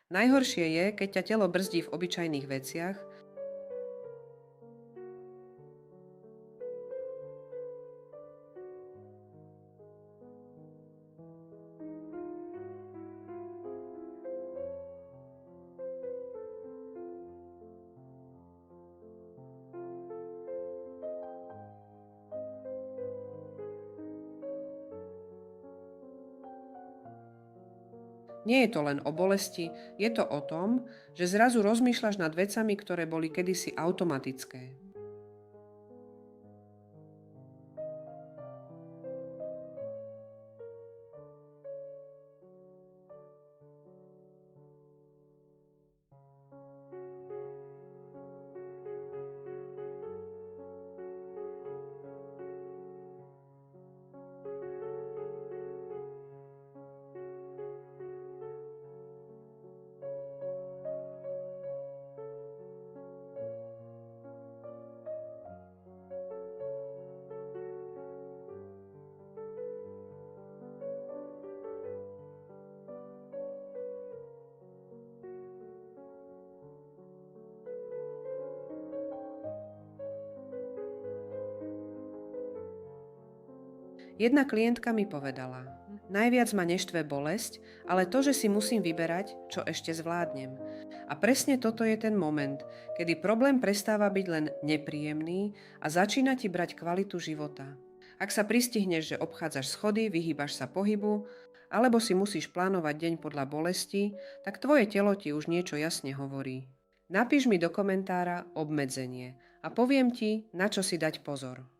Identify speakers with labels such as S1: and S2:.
S1: Najhoršie je, keď ťa telo brzdí v obyčajných veciach. Nie je to len o bolesti, je to o tom, že zrazu rozmýšľaš nad vecami, ktoré boli kedysi automatické. Jedna klientka mi povedala: najviac ma neštve bolesť, ale to, že si musím vyberať, čo ešte zvládnem. A presne toto je ten moment, kedy problém prestáva byť len nepríjemný a začína ti brať kvalitu života. Ak sa pristihneš, že obchádzaš schody, vyhýbaš sa pohybu, alebo si musíš plánovať deň podľa bolesti, tak tvoje telo ti už niečo jasne hovorí. Napíš mi do komentára obmedzenie a poviem ti, na čo si dať pozor.